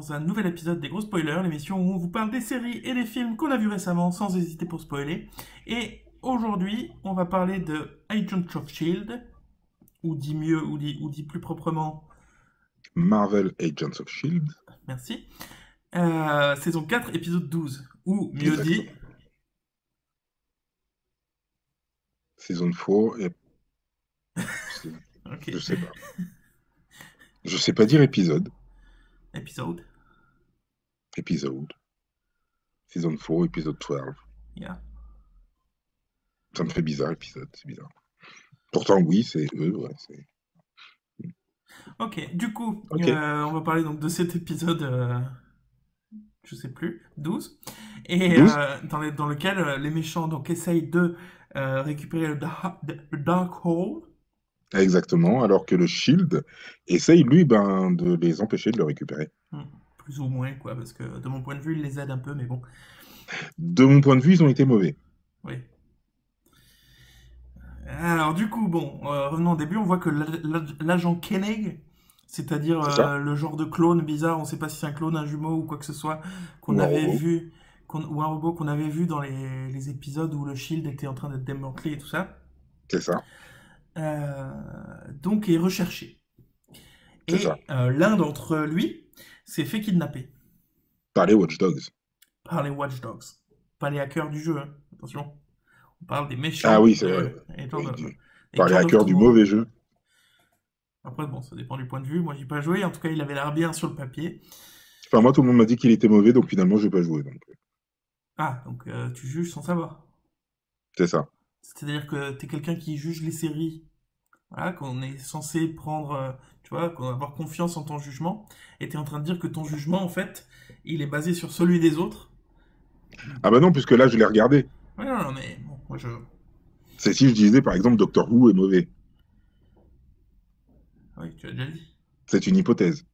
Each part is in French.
dans un nouvel épisode des Gros Spoilers, l'émission où on vous parle des séries et des films qu'on a vus récemment sans hésiter pour spoiler. Et aujourd'hui, on va parler de Agents of Shield, ou dit mieux, ou dit plus proprement, Marvel Agents of Shield. merci, saison 4, épisode 12, ou mieux dit, Exactement. Season 4 et c'est- ok, je sais pas. Je sais pas dire épisode. épisode, Épisode. Season 4, épisode 12. yeah. Ça me fait bizarre, épisode. C'est bizarre. Pourtant, oui, c'est eux. Ouais, Ok, du coup, Ok. on va parler donc de cet épisode, je sais plus, 12, et 12. dans lequel les méchants donc essayent de récupérer le Darkhold. Exactement. Alors que le Shield essaye, lui, ben, de les empêcher de le récupérer. Plus ou moins, quoi, parce que de mon point de vue, il les aide un peu, mais bon, De mon point de vue, ils ont été mauvais. oui. Alors, du coup, bon, revenons au début, on voit que l'agent Koenig, c'est-à-dire C'est ça? le genre de clone bizarre, on sait pas si c'est un clone, un jumeau ou quoi que ce soit, qu'on Ou un avait robot. vu, ou un robot qu'on avait vu dans les épisodes où le Shield était en train d'être démantelé et tout ça, C'est ça. euh, donc est recherché. C'est ça. Et l'un d'entre lui s'est fait kidnapper Par les Watch Dogs. par les Watch Dogs. Pas les hackers du jeu, hein. Attention. On parle des Ah méchants oui, c'est vrai. de Oui, par les Agent of hackers du Tomorrow. mauvais jeu. Après, bon, ça dépend du point de vue. Moi, j'y ai pas joué. En tout cas, il avait l'air bien sur le papier. Enfin, moi, tout le monde m'a dit qu'il était mauvais, donc finalement, je vais pas jouer. Donc, Ah, donc tu juges sans savoir. c'est ça. C'est-à-dire que t'es quelqu'un qui juge les séries, voilà, qu'on est censé prendre, tu vois, qu'on avoir confiance en ton jugement. Et t'es en train de dire que ton jugement, en fait, il est basé sur celui des autres. Ah bah non, puisque là, je l'ai regardé. Ouais, non, non, mais bon, moi je. C'est si je disais, par exemple, Doctor Who est mauvais. Oui, tu as déjà dit. C'est une hypothèse.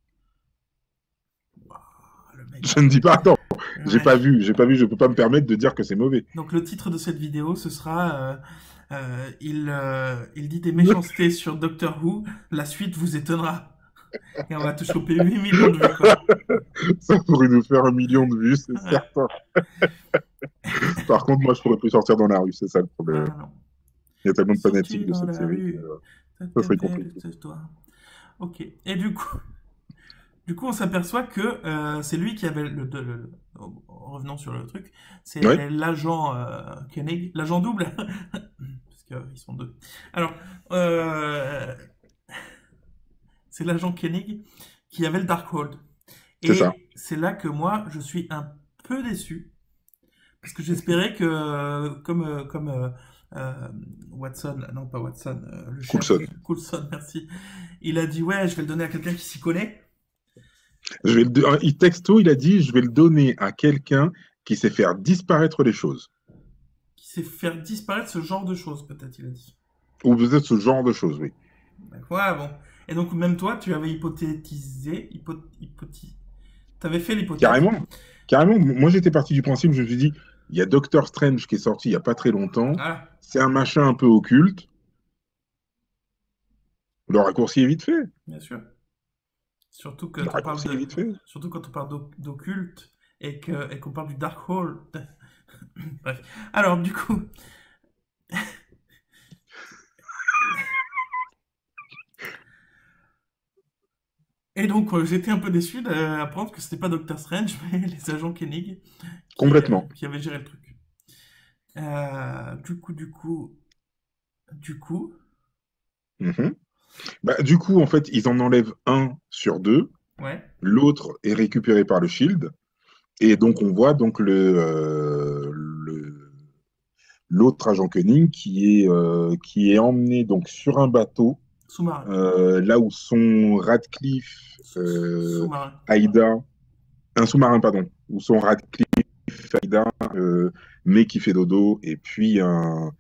Ah, le mec. Je ne dis pas, attends, Ouais. j'ai pas vu, je peux pas me permettre de dire que c'est mauvais. Donc le titre de cette vidéo, ce sera il dit des méchancetés sur Doctor Who, la suite vous étonnera. Et on va te choper 8 millions de vues, quoi. Ça pourrait nous faire 1 million de vues, c'est Ouais. certain. Par contre, moi, je pourrais plus sortir dans la rue, c'est ça le Ah problème. non. Il y a tellement de fanatiques Sorti de dans cette la série que rue, ça ça t'aime serait faire compliqué. cette histoire. Ok. Et du coup, on s'aperçoit que c'est lui qui avait revenons sur le truc, Oui, c'est l'agent Koenig, l'agent double, parce qu'ils sont deux. Alors, euh, c'est l'agent Koenig qui avait le Darkhold. c'est ça. Et c'est là que moi, je suis un peu déçu. Parce que j'espérais que, euh, Watson, non pas Watson, le chef, Coulson. Coulson, merci, il a dit ouais, je vais le donner à quelqu'un qui s'y connaît, Il texto, il a dit, je vais le donner à quelqu'un qui sait faire disparaître les choses. qui sait faire disparaître ce genre de choses, peut-être, il a dit. Ou peut-être ce genre de choses, oui. D'accord, ouais, bon. Et donc, même toi, tu avais t'avais fait l'hypothèse. Carrément. Carrément. Moi, j'étais parti du principe, je me suis dit, il y a Doctor Strange qui est sorti il y a pas très longtemps. Ah, C'est un machin un peu occulte. Le raccourci est vite fait. bien sûr. Surtout que Le on parle raccourci est de, vite fait. surtout quand on parle d'occulte et qu'on parle du Darkhold. Bref. Alors, du coup, et donc, j'étais un peu déçu d'apprendre que c'était pas Doctor Strange, mais les agents Koenig Complètement. qui avaient géré le truc. Du coup, Mhm. Bah, du coup, en fait, ils en enlèvent un sur deux. ouais, L'autre est récupéré par le Shield. Et donc, on voit donc l'autre agent Koenig qui est emmené donc sur un bateau, sous-marin. là où sont Radcliffe, Sous-marin. Aïda, un sous-marin, pardon, où sont Radcliffe, Aïda, mais qui fait dodo, et puis un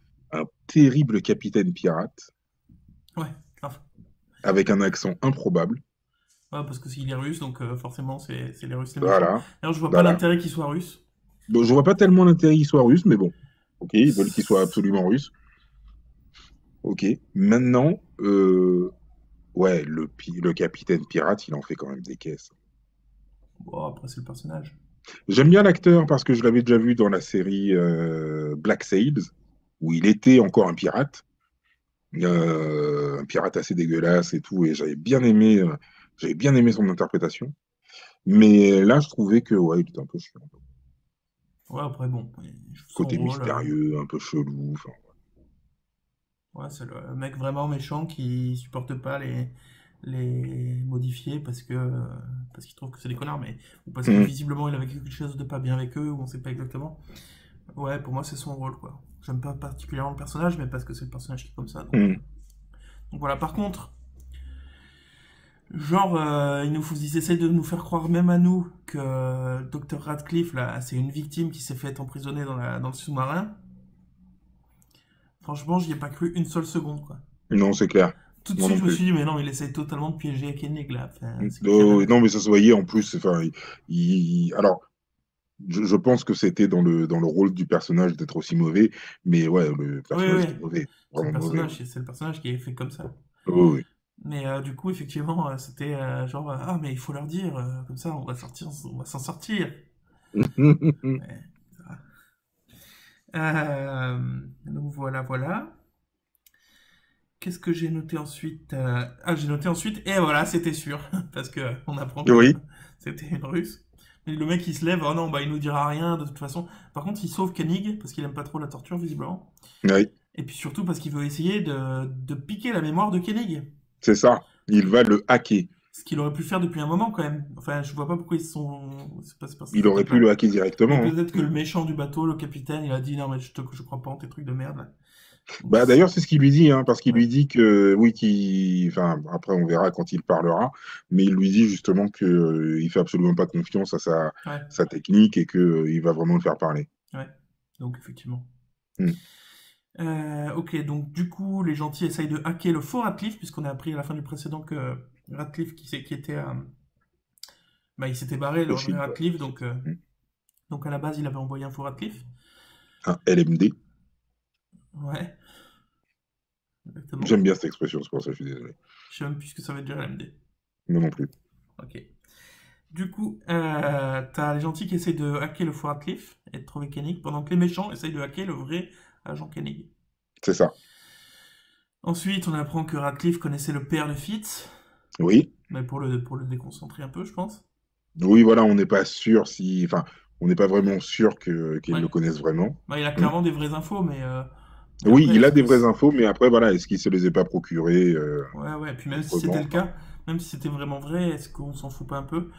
terrible capitaine pirate Ouais, grave. avec un accent improbable. Ouais, parce que s'il est russe, donc forcément, c'est les Russes les méchants. Voilà, D'ailleurs, je vois pas voilà. l'intérêt qu'il soit russe. Bon, je vois pas tellement l'intérêt qu'il soit russe, mais bon, ok, ils veulent qu'il soit absolument russe. Ok. Maintenant, ouais, le capitaine pirate, il en fait quand même des caisses. Bon, après, c'est le personnage. J'aime bien l'acteur parce que je l'avais déjà vu dans la série Black Sails, où il était encore un pirate assez dégueulasse et tout, et j'avais bien aimé son interprétation. Mais là, je trouvais que ouais, il était un peu chiant. Ouais, après, bon, il joue son Côté rôle. mystérieux, un peu chelou. Enfin, Ouais, c'est le mec vraiment méchant qui supporte pas les modifiés parce qu'il trouve que c'est des connards, mais ou parce que ouais. visiblement il a vécu quelque chose de pas bien avec eux, ou on sait pas exactement. Ouais, pour moi c'est son rôle quoi. J'aime pas particulièrement le personnage, mais parce que c'est le personnage qui est comme ça. Donc voilà. Par contre, genre ils essayent de nous faire croire même à nous que Dr Radcliffe là, c'est une victime qui s'est faite emprisonner dans le sous-marin. Franchement, j'y ai pas cru une seule seconde quoi. Non, c'est clair. Tout de Moi suite, non je me suis plus. dit, mais non, il essaye totalement de piéger Koenig, là. Enfin, c'est Oh, clair. non, mais ça se voyait en plus. Enfin, alors, je pense que c'était dans le rôle du personnage d'être aussi mauvais, mais ouais, le Oui, personnage oui, était mauvais, c'est le vraiment mauvais. Ouais. personnage, c'est le personnage qui est fait comme ça. Oui, Mais du coup, effectivement, c'était genre, ah, mais il faut leur dire, comme ça, on va s'en sortir. oui. Ouais, ça va. Donc voilà, voilà. Qu'est-ce que j'ai noté ensuite? Ah, j'ai noté ensuite, et voilà, c'était sûr, parce que on apprend que Oui, c'était une russe. Et le mec il se lève, oh non, bah il nous dira rien de toute façon. Par contre, il sauve Koenig parce qu'il aime pas trop la torture, visiblement. oui, Et puis surtout parce qu'il veut essayer de piquer la mémoire de Koenig. c'est ça. Ce Il que- va le hacker. ce qu'il aurait pu faire depuis un moment quand même. Enfin, je vois pas pourquoi ils se sont. C'est pas Il cette aurait pu le étape-là. hacker Mais directement. peut-être que Hein. le méchant du bateau, le capitaine, il a dit non, mais je crois pas en tes trucs de merde là. Donc, Bah, d'ailleurs, c'est ce qu'il lui dit, hein, parce qu'il ouais, lui dit que, oui, enfin, après, on verra quand il parlera, mais il lui dit justement que, il fait absolument pas confiance à ouais, sa technique et que, il va vraiment le faire parler. ouais. Donc effectivement. Hmm. Ok, donc du coup, les gentils essayent de hacker le faux Radcliffe, puisqu'on a appris à la fin du précédent que Radcliffe, qui était, bah, il s'était barré, le Le vrai shield, ouais. Radcliffe, Hmm. donc à la base, il avait envoyé un faux Radcliffe. Un LMD. Ouais, exactement. J'aime bien cette expression, c'est pour ça que je suis désolé. Je sais même plus ce que ça veut dire LMD. Moi non plus. Ok. Du coup, t'as les gentils qui essayent de hacker le faux Radcliffe et de trouver Koenig, pendant que les méchants essayent de hacker le vrai agent Koenig. C'est ça. Ensuite, on apprend que Radcliffe connaissait le père de Fitz, Oui. mais pour le déconcentrer un peu, je pense. Oui, voilà, on n'est pas sûr enfin, on n'est pas vraiment sûr qu'ils Ouais. le connaissent vraiment. Bah, il a Hmm. clairement des vraies infos, mais Oui, après, il a est-ce des que vraies infos, mais après, voilà, est-ce qu'il se les est pas procurées ouais, ouais. Puis même si c'était autrement? le Enfin, cas, même si c'était vraiment vrai, est-ce qu'on s'en fout pas un peu?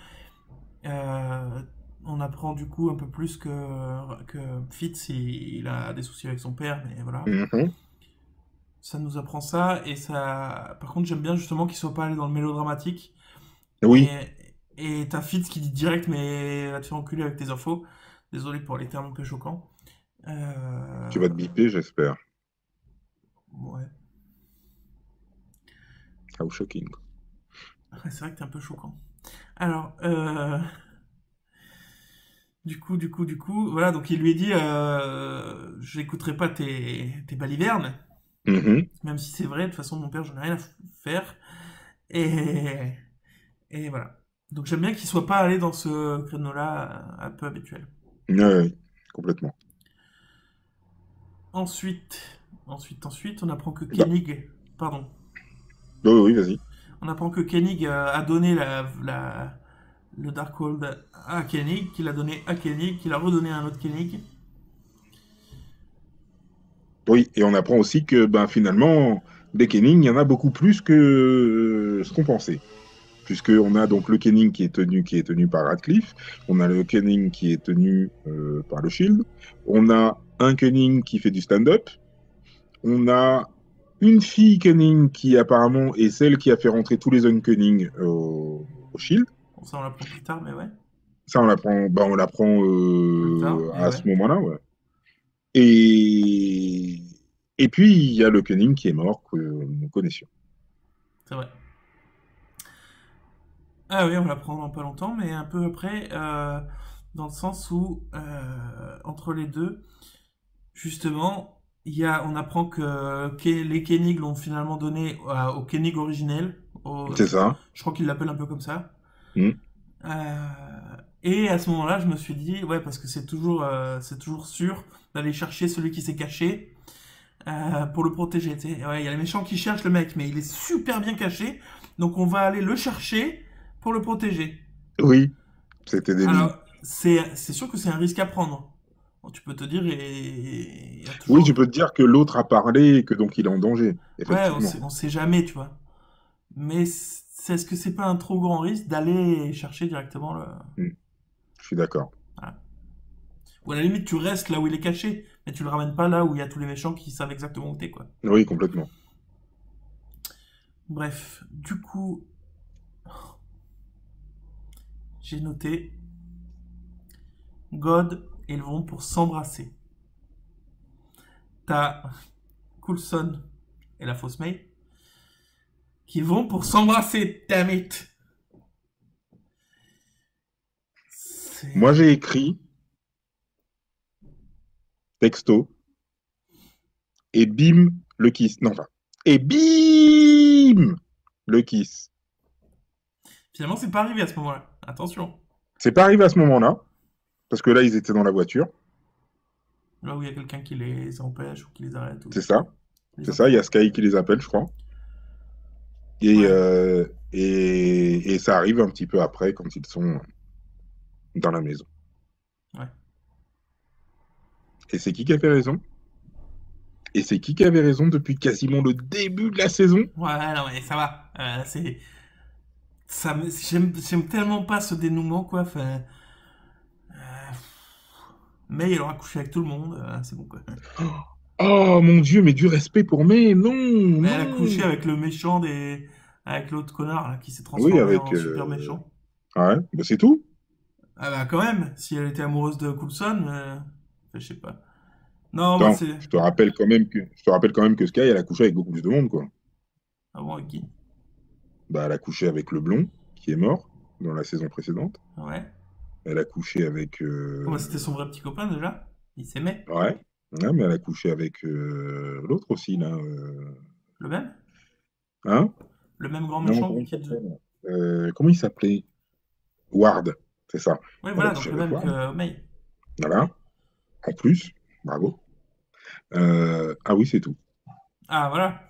On apprend du coup un peu plus que Fitz, il a des soucis avec son père, mais voilà. mhm. Ça nous apprend ça, et ça. Par contre, j'aime bien justement qu'il soit pas allé dans le mélodramatique. Et Oui, et t'as Fitz qui dit direct, mais va te faire enculer avec tes infos. Désolé pour les termes un peu choquants. tu vas te biper, j'espère. Ouais. How shocking. Ouais, c'est vrai que t'es un peu choquant. Alors, voilà, donc il lui dit, j'écouterai pas tes balivernes, Mhm. même si c'est vrai, de toute façon, mon père, j'en ai rien à faire. Et, et voilà. Donc j'aime bien qu'il soit pas allé dans ce créneau-là un peu habituel. Ouais, ouais, complètement. Ensuite, on apprend que Bah, Koenig, pardon, oui, oui, vas-y. on apprend que Koenig a donné le Darkhold à Koenig, qu'il a donné à Koenig, qu'il a redonné à un autre Koenig. Oui, et on apprend aussi que ben, finalement, des Kenning, il y en a beaucoup plus que ce qu'on pensait. Puisqu'on a donc le Kenning qui est tenu par Radcliffe, on a le Kenning qui est tenu par le Shield, on a un Kenning qui fait du stand-up, on a une fille Kenning qui apparemment est celle qui a fait rentrer tous les Unkenning au Shield. Bon, ça on l'apprend plus tard, mais ouais. Ça, on l'apprend Plus tard, mais à ouais. ce moment-là, ouais. Et, et puis, il y a le Koenig qui est mort, que nous connaissions. C'est vrai. Ah oui, on l'apprend dans pas longtemps, mais un peu après, dans le sens où, entre les deux, justement, on apprend que les Koenig l'ont finalement donné au Koenig originel. C'est ça. Je crois qu'il l'appelle un peu comme ça. Mm. Et à ce moment-là, je me suis dit, ouais, parce que c'est toujours sûr d'aller chercher celui qui s'est caché pour le protéger. Tu sais. Ouais, il y a les méchants qui cherchent le mec, mais il est super bien caché, donc on va aller le chercher pour le protéger. Oui, c'était débile. Alors, c'est sûr que c'est un risque à prendre. Bon, tu peux te dire, il y a Oui, toujours. tu peux te dire que l'autre a parlé et que donc il est en danger, Ouais, effectivement. on sait jamais, tu vois. Mais est-ce que c'est pas un trop grand risque d'aller chercher directement le. Hmm, je suis d'accord. Voilà. Ou à la limite, tu restes là où il est caché, mais tu le ramènes pas là où il y a tous les méchants qui savent exactement où t'es, quoi. Oui, complètement. Bref, du coup, j'ai noté God et ils vont pour s'embrasser. T'as Coulson et la fausse May qui vont pour s'embrasser, damn it! Moi, C'est. j'ai écrit texto et bim, le kiss. Non, enfin. Et bim, le kiss. Finalement, c'est pas arrivé à ce moment-là. Attention. C'est pas arrivé à ce moment-là, parce que là, ils étaient dans la voiture. Là où il y a quelqu'un qui les empêche ou qui les arrête ou C'est ça. les C'est ça. Il y a attend. Sky qui les appelle, je crois. Et, Ouais, euh, et ça arrive un petit peu après, quand ils sont dans la maison. ouais. Et c'est qui avait raison? Et c'est qui avait raison depuis quasiment le début de la saison? Ouais, non, mais ça va. J'aime tellement pas ce dénouement, quoi. Enfin, mais il aura couché avec tout le monde, c'est bon, quoi. Oh mon Dieu, mais du respect pour May, non, Mais elle a couché non. avec le méchant des. Avec l'autre connard, là, qui s'est Oui, transformé avec. en super méchant. Ouais, bah c'est tout. Ah bah, quand même, si elle était amoureuse de Coulson, je sais pas. Non, moi, Attends, c'est. je te rappelle quand même que Sky, elle a couché avec beaucoup plus de monde, quoi. Ah bon, avec qui? Bah, elle a couché avec le blond, qui est mort dans la saison précédente. Ouais. Elle a couché avec. Comment c'était son vrai petit copain, déjà? Il s'aimait. Ouais. Ouais, mais elle a couché avec l'autre aussi, là. Le même? Hein? Le même grand Non, méchant comment il qui. s'appelle? Comment il s'appelait? Ward, c'est ça. Oui, Elle a voilà, couché donc le avec même Ward. que May. Voilà. En plus, bravo. Ah oui, c'est tout. Ah, voilà.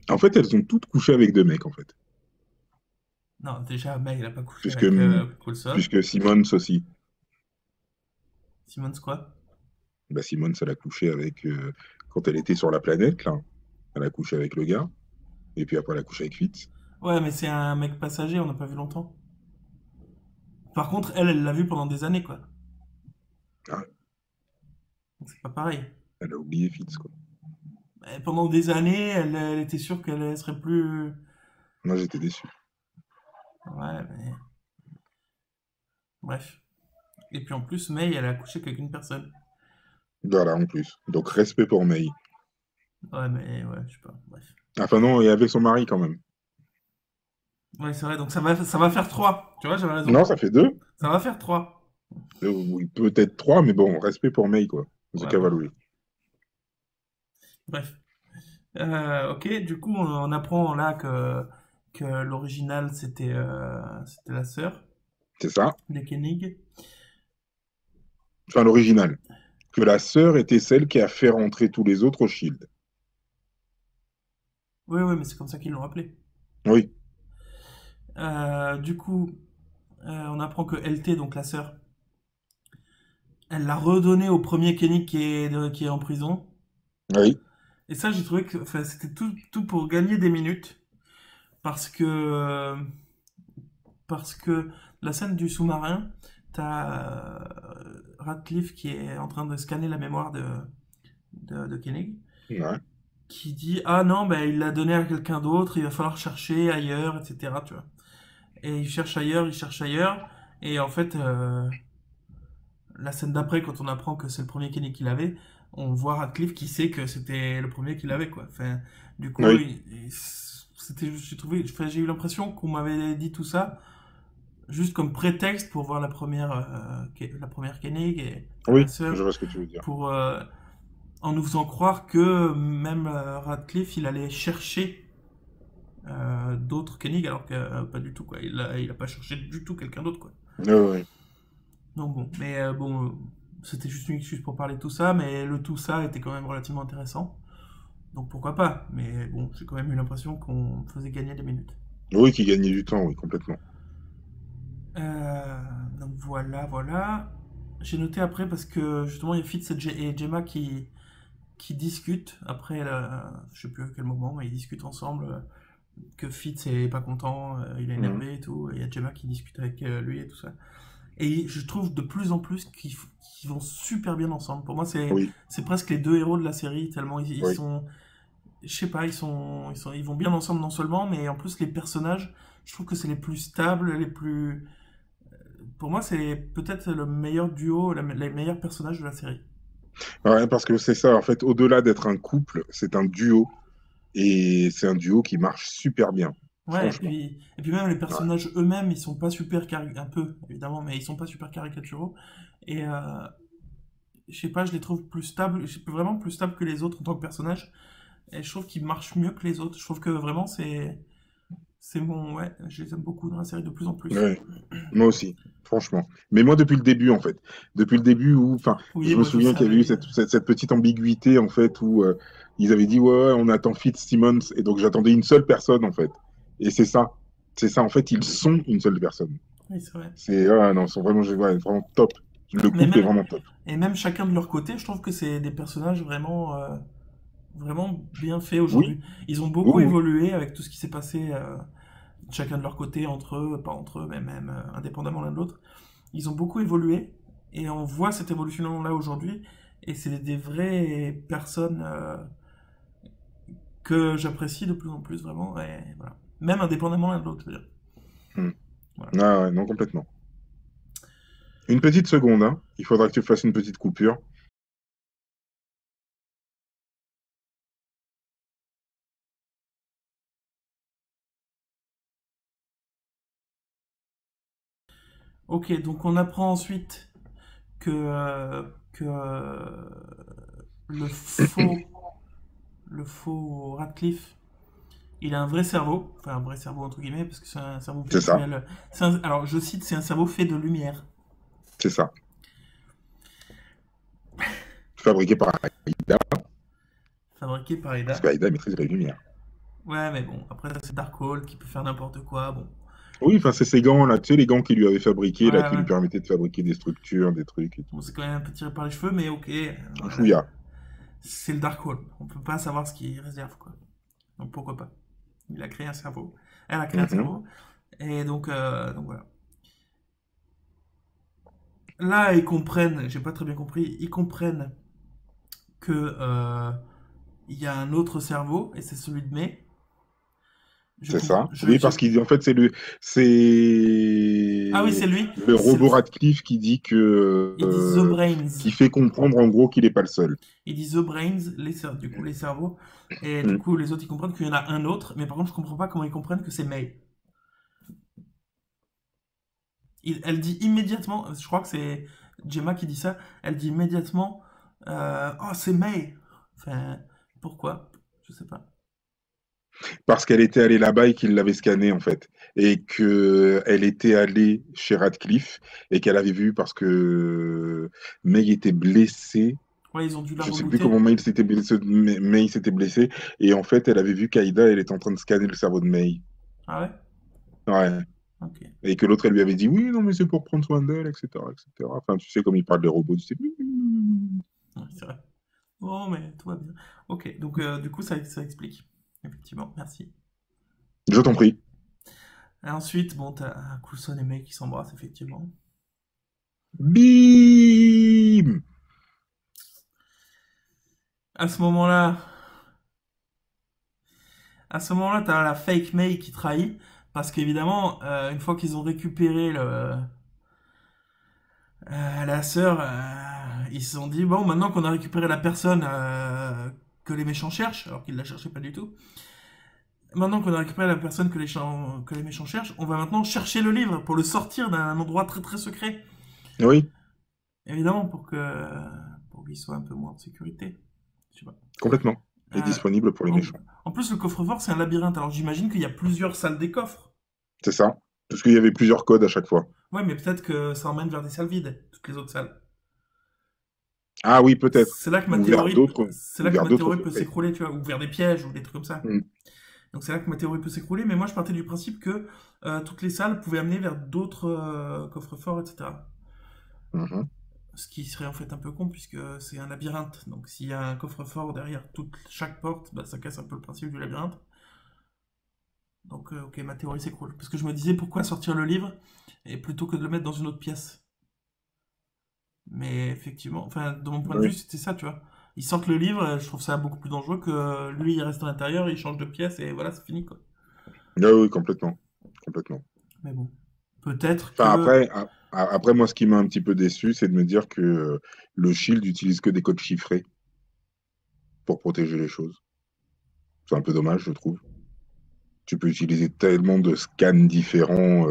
En fait, elles ont toutes couché avec deux mecs, en fait. Non, déjà, May, elle a pas couché Puisque, avec Coulson. puisque Simmons aussi. Simmons, quoi? Bah, Simmons, elle a couché avec. Quand elle était sur la planète, là, elle a couché avec le gars. Et puis après, elle a couché avec Fitz. Ouais, mais c'est un mec passager, on n'a pas vu longtemps. Par contre, elle l'a vu pendant des années, quoi. Ah, Donc c'est pas pareil. elle a oublié Fitz, quoi. Et pendant des années, elle était sûre qu'elle serait plus. Moi, j'étais déçu. Ouais, mais. Bref. Et puis en plus, May, elle a couché qu'avec une personne. Voilà, en plus. Donc, respect pour May. Ouais, mais ouais, je sais pas. Bref. Enfin, non, et avec son mari, quand même. Ouais, c'est vrai, donc ça va faire 3. Tu vois, j'avais raison. Non, ça fait deux. Ça va faire 3. Oui, peut-être trois, mais bon, respect pour May, quoi. The Ouais, bon. Cavalry. Bref. Ok, du coup, on apprend là que l'original, c'était la sœur C'est ça. de Koenig. Enfin, l'original. Que la sœur était celle qui a fait rentrer tous les autres au Shield. Oui, oui, mais c'est comme ça qu'ils l'ont appelé. Oui. Du coup, on apprend que LT, donc la sœur, elle l'a redonné au premier Kenny qui est en prison. Oui. Et ça, j'ai trouvé que enfin, c'était tout pour gagner des minutes. Parce que, parce que la scène du sous-marin, t'as Radcliffe qui est en train de scanner la mémoire de Koenig, Ouais. qui dit ah non, ben, il l'a donné à quelqu'un d'autre, il va falloir chercher ailleurs, etc. Tu vois. Et il cherche ailleurs, et en fait, la scène d'après, quand on apprend que c'est le premier Kenny qui l'avait, on voit Radcliffe qui sait que c'était le premier qui l'avait, quoi. Enfin, du coup, Oui. j'ai trouvé, enfin, j'ai eu l'impression qu'on m'avait dit tout ça juste comme prétexte pour voir la première Koenig et faire la Oui. sœur, Je vois ce que tu veux dire. pour, en nous faisant croire que même Radcliffe, il allait chercher d'autre Koenig, alors que pas du tout, quoi. Il a pas cherché du tout quelqu'un d'autre, quoi. Ouais, ouais. Donc bon, mais c'était juste une excuse pour parler de tout ça, mais le tout ça était quand même relativement intéressant. Donc pourquoi pas, mais bon, j'ai quand même eu l'impression qu'on faisait gagner des minutes. Oui, qui gagnait du temps, oui, complètement. Donc voilà. J'ai noté après parce que justement il y a Fitz et Gemma qui discutent après, je sais plus à quel moment, mais ils discutent ensemble que Fitz est pas content, il est Mhm. énervé et tout, et il y a Gemma qui discute avec lui et tout ça. Et je trouve de plus en plus qu'ils vont super bien ensemble. Pour moi, Oui, c'est presque les deux héros de la série, tellement ils oui. sont, je sais pas, ils vont bien ensemble non seulement, mais en plus les personnages, je trouve que c'est les plus stables, les plus, pour moi, c'est peut-être le meilleur duo, les meilleurs personnages de la série. Ouais, parce que c'est ça, en fait, au-delà d'être un couple, c'est un duo. Et c'est un duo qui marche super bien, Ouais, franchement. et puis même les Ouais, personnages eux-mêmes, ils sont pas super un peu évidemment, mais ils sont pas super caricaturaux. Et je sais pas, je les trouve plus stables, vraiment plus stables que les autres en tant que personnages. Et je trouve qu'ils marchent mieux que les autres. Je trouve que vraiment c'est bon, ouais, je les aime beaucoup dans la série de plus en plus. ouais, moi aussi, franchement. Mais moi, depuis le début, en fait. Depuis le début où, enfin, Oui, je me moi je souviens qu'il y avait eu savais. cette petite ambiguïté, en fait, où ils avaient dit, ouais, ouais, on attend Fitzsimmons. Et donc, j'attendais une seule personne, en fait. Et c'est ça. C'est ça, en fait, ils sont une seule personne. Oui, c'est vrai. C'est, ouais, non, ils sont vraiment, ouais, vraiment top. Le Mais couple est même vraiment top. et même chacun de leur côté, je trouve que c'est des personnages vraiment bien faits Oui, aujourd'hui. Ils ont oui, beaucoup oui. évolué avec tout ce qui s'est passé chacun de leur côté, entre eux, pas entre eux, mais même indépendamment l'un de l'autre. Ils ont beaucoup évolué et on voit cette évolution-là aujourd'hui. Et c'est des vraies personnes que j'apprécie de plus en plus, vraiment. Et voilà. Même indépendamment l'un de l'autre, je veux dire. Hmm. Voilà. Ah, ouais, non, complètement. Une petite seconde, hein. Il faudra que tu fasses une petite coupure. Ok, donc on apprend ensuite que le faux, le faux Radcliffe, il a un vrai cerveau, enfin un vrai cerveau entre guillemets, parce que c'est un cerveau C'est ça, virtuel. Alors je cite, c'est un cerveau fait de lumière. c'est ça. Fabriqué par Aïda, Fabriqué par parce Ada. qu'Aïda maîtrise la lumière. Ouais, mais bon, après ça c'est Darkhold qui peut faire n'importe quoi. Bon, Oui, enfin, c'est ces gants là, tu sais, les gants qu'il lui avait fabriqués, là, ouais, qui lui ouais. permettaient de fabriquer des structures, des trucs et Bon, tout. c'est quand même un peu tiré par les cheveux, mais ok, voilà. Chouïa. C'est le Darkhold. On peut pas savoir ce qu'il réserve, quoi. Donc pourquoi pas. Il a créé un cerveau. Elle a créé un Mhm. cerveau. Et donc voilà. Là, ils comprennent, j'ai pas très bien compris, ils comprennent que il y a un autre cerveau, et c'est celui de May. Je C'est comprends. ça. Oui, parce qu'en fait, c'est Ah oui, c'est lui. le C'est robot Radcliffe qui dit que, Il dit The Brains. qui fait comprendre en gros qu'il n'est pas le seul. Il dit The Brains, du coup les cerveaux. Et du Mm. coup, les autres, ils comprennent qu'il y en a un autre. Mais par contre, je comprends pas comment ils comprennent que c'est May. Elle dit immédiatement, je crois que c'est Gemma qui dit ça, elle dit immédiatement oh, c'est May. Enfin, pourquoi? Je sais pas. Parce qu'elle était allée là-bas et qu'il l'avait scanné, en fait. Et qu'elle était allée chez Radcliffe et qu'elle avait vu parce que Meg était blessée. Ouais, ils ont dû la Je sais plus comment rebooter. May s'était blessé, May s'était blessée. Et en fait, elle avait vu qu'Aïda, elle était en train de scanner le cerveau de May. Ah ouais? Ouais. Ok. Et que l'autre, elle lui avait dit, oui, non, mais c'est pour prendre soin d'elle, etc., etc. Enfin, tu sais, comme il parle des robots, tu sais. Ouais, c'est vrai. Oh, mais tout va bien. Ok, donc du coup, ça explique. Effectivement, merci. Je t'en prie. Et ensuite, bon, t'as Coulson et May qui s'embrassent, effectivement. Bim! À ce moment-là, t'as la fake May qui trahit. Parce qu'évidemment, une fois qu'ils ont récupéré la sœur, ils se sont dit, bon, maintenant qu'on a récupéré la personne que les méchants cherchent, alors qu'ils la cherchaient pas du tout, maintenant qu'on a récupéré la personne que les méchants cherchent, on va maintenant chercher le livre pour le sortir d'un endroit très très secret. Oui, Évidemment, pour qu'il soit un peu moins en sécurité. Je sais pas. complètement. est Euh, disponible pour les en, méchants. en plus, le coffre-fort, c'est un labyrinthe. Alors j'imagine qu'il y a plusieurs salles des coffres. C'est ça. Parce qu'il y avait plusieurs codes à chaque fois. Ouais, mais peut-être que ça emmène vers des salles vides, toutes les autres salles. Ah oui, peut-être. C'est là que ma Ou vers théorie, d'autres, c'est ou là que vers ma d'autres théorie peut secrets. s'écrouler, tu vois, ou vers des pièges ou des trucs comme ça. Mm. Donc c'est là que ma théorie peut s'écrouler, mais moi je partais du principe que toutes les salles pouvaient amener vers d'autres coffres-forts, etc. Mhm. Ce qui serait en fait un peu con puisque c'est un labyrinthe. Donc s'il y a un coffre-fort derrière chaque porte, bah, ça casse un peu le principe du labyrinthe. Donc ok, ma théorie s'écroule. Parce que je me disais pourquoi sortir le livre et plutôt que de le mettre dans une autre pièce. Mais effectivement, enfin de mon point de vue Oui. c'était ça, tu vois. Ils sortent le livre, je trouve ça beaucoup plus dangereux que lui il reste à l'intérieur, il change de pièce et voilà, c'est fini quoi. Ah oui, complètement. Complètement. Mais bon, peut-être Enfin, que... après, moi, ce qui m'a un petit peu déçu, c'est de me dire que le Shield utilise que des codes chiffrés pour protéger les choses. C'est un peu dommage, je trouve. Tu peux utiliser tellement de scans différents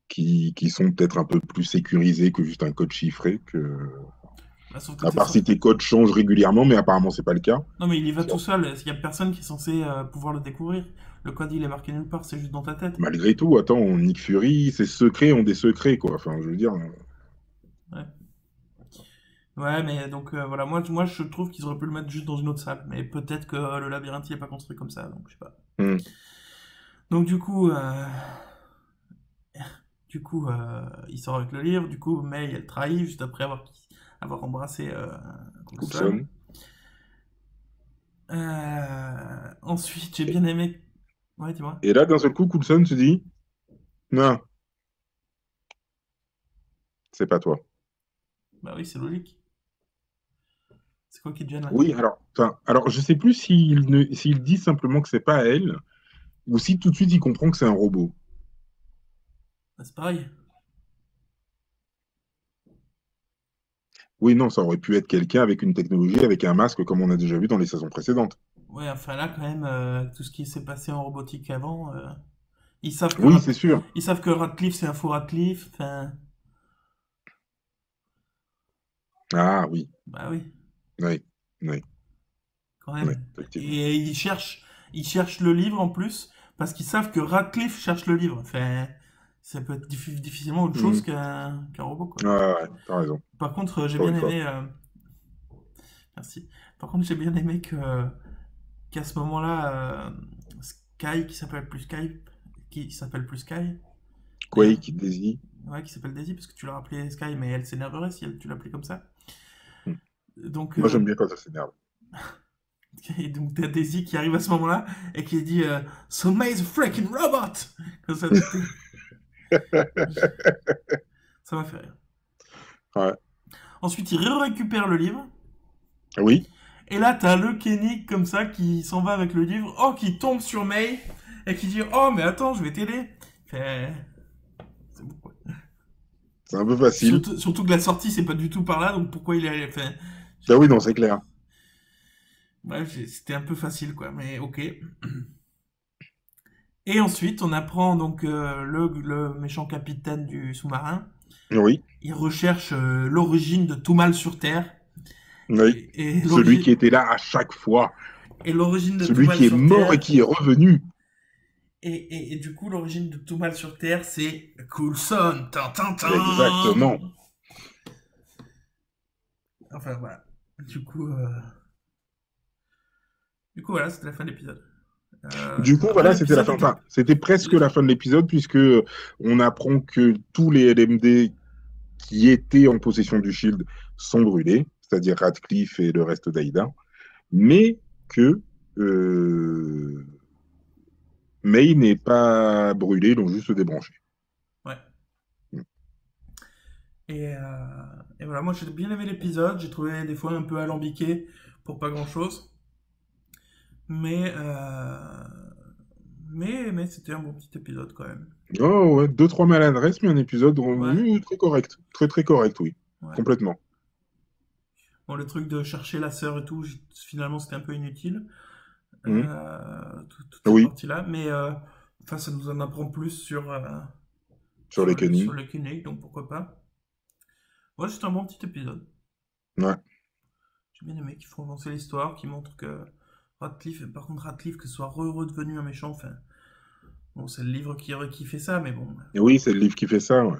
qui sont peut-être un peu plus sécurisés que juste un code chiffré. Bah, sauf que À part si tes codes changent régulièrement, mais apparemment, c'est pas le cas. Non mais il y va tout seul, il y a personne qui est censé pouvoir le découvrir. Le code il est marqué nulle part, c'est juste dans ta tête. Malgré tout, attends, Nick Fury, ses secrets ont des secrets, quoi. Enfin, je veux dire. Ouais, ouais mais donc voilà, moi je trouve qu'ils auraient pu le mettre juste dans une autre salle. Mais peut-être que le labyrinthe il est pas construit comme ça, donc je sais pas. Hmm. Donc du coup, il sort avec le livre, du coup May elle trahit juste après avoir embrassé Coulson. Coulson. Ensuite j'ai bien aimé... Ouais, dis-moi. Et là, d'un seul coup, Coulson se dit, non, c'est pas toi. Bah oui, c'est logique. C'est quoi qui te gêne là? Oui, alors je sais plus s'il dit simplement que c'est pas elle, ou si tout de suite il comprend que c'est un robot. Bah, c'est pareil. Oui, non, ça aurait pu être quelqu'un avec une technologie, avec un masque, comme on a déjà vu dans les saisons précédentes. Ouais, enfin là quand même, tout ce qui s'est passé en robotique avant, ils savent que Oui, c'est sûr. Ils savent que Radcliffe c'est un faux Radcliffe. Enfin, Ah oui, bah oui, oui, oui, quand oui, même. effectivement. Et ils cherchent le livre en plus parce qu'ils savent que Radcliffe cherche le livre. Enfin, ça peut être difficilement autre chose Hmm. qu'un robot quoi. Ouais, t'as raison. Par contre, j'ai Encore bien une fois. aimé. Merci. Par contre, j'ai bien aimé qu'à ce moment-là, Sky qui s'appelle plus Sky, qui s'appelle plus Sky, d'ailleurs. Quake, Daisy. Ouais, qui s'appelle Daisy parce que tu l'as rappelé Sky, mais elle s'énerverait si tu l'appelais comme ça. Hmm. Donc, Moi, j'aime bien quand ça s'énerve. et donc t'as Daisy qui arrive à ce moment-là et qui dit So May's a freaking robot! Comme ça, ça m'a fait rire. Ouais. Ensuite, il récupère le livre. Oui, Et là, t'as le Kenny comme ça qui s'en va avec le livre. Oh, qui tombe sur May et qui dit Oh, mais attends, je vais t'aider. Fait, c'est bon, quoi. c'est un peu facile. Surtout que la sortie, c'est pas du tout par là, donc pourquoi il est. Enfin, Ah oui, non, c'est clair. bref, c'était un peu facile, quoi, mais ok. Et ensuite, on apprend donc le méchant capitaine du sous-marin. Oui, Il recherche l'origine de tout mal sur Terre. oui. Et Celui qui l'origine était là à chaque fois. et l'origine de tout Celui mal qui est sur mort et Terre. qui est revenu. Et du coup, l'origine de tout mal sur Terre, c'est Coulson. Tin, tin, tin. Exactement. Enfin, voilà. Du coup, voilà, c'était la fin de l'épisode. Du coup, Après, voilà, c'était la l'épisode fin. était... Enfin, c'était presque la fin de l'épisode, puisque on apprend que tous les LMD qui étaient en possession du Shield sont brûlés, c'est-à-dire Radcliffe et le reste d'Aïda, mais que May n'est pas brûlé, ils l'ont juste débranché. Ouais. Et voilà, moi j'ai bien aimé l'épisode. J'ai trouvé des fois un peu alambiqué pour pas grand-chose. Mais, mais c'était un bon petit épisode quand même. Oh ouais, deux, trois maladresses, mais un épisode Ouais, très correct. Très, très correct, oui. ouais. Complètement. Bon, le truc de chercher la sœur et tout, finalement c'était un peu inutile. Mhm. Toute cette Oui, partie-là. Mais enfin, ça nous en apprend plus sur les sur Kenny. le Koenig, donc pourquoi pas. Ouais, c'est un bon petit épisode. Ouais. J'ai bien aimé qu'ils font avancer l'histoire, qui montrent que Radcliffe, par contre, Radcliffe, que ce soit redevenu un méchant, enfin. Bon, c'est le livre qui fait ça, mais bon. Et oui, c'est le livre qui fait ça, ouais.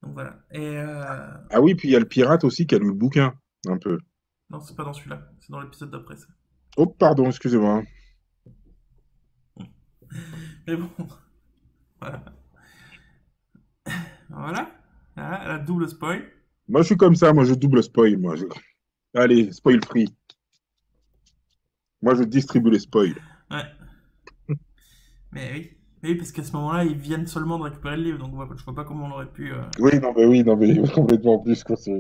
Donc voilà. Et. Ah oui, puis il y a le pirate aussi qui a lu le bouquin, un peu. Non, c'est pas dans celui-là, c'est dans l'épisode d'après ça. Oh, pardon, excusez-moi. Mais bon, voilà. Voilà. Voilà, la double spoil. Moi, je suis comme ça, moi, je double spoil, moi. Allez, spoil free. Moi, je distribue les spoils. Ouais. Mais oui. Mais oui, parce qu'à ce moment-là, ils viennent seulement de récupérer le livre, donc je vois pas comment on aurait pu. Oui, non, mais complètement plus qu'on se...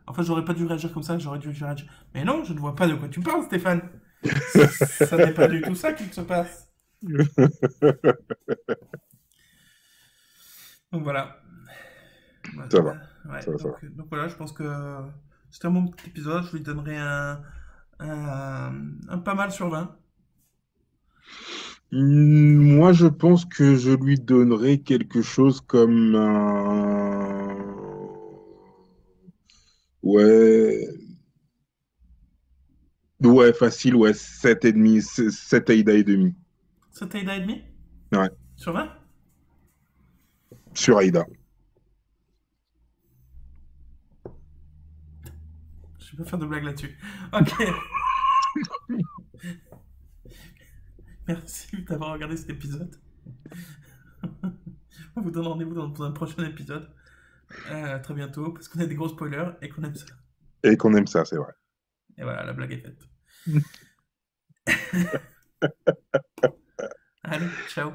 En fait, j'aurais pas dû réagir comme ça, j'aurais dû réagir. Mais non, je ne vois pas de quoi tu parles, Stéphane. Ça n'est pas du tout ça qui se passe. Donc voilà. Ça va, Ouais, ça va, ça va. donc voilà, je pense que c'était un bon petit épisode. Je lui donnerai un pas mal sur 20. Moi, je pense que je lui donnerais quelque chose comme un... Ouais, ouais, facile, ouais, 7,5, 7 Aïda et demi. C'était Aida et demi Ouais, sur 20. sur Aïda. Je vais pas faire de blague là-dessus. Ok. Merci d'avoir regardé cet épisode. On vous donne rendez-vous dans un prochain épisode. Très bientôt, parce qu'on a des gros spoilers et qu'on aime ça. Et qu'on aime ça, c'est vrai. Et voilà, la blague est faite. Allez, ciao.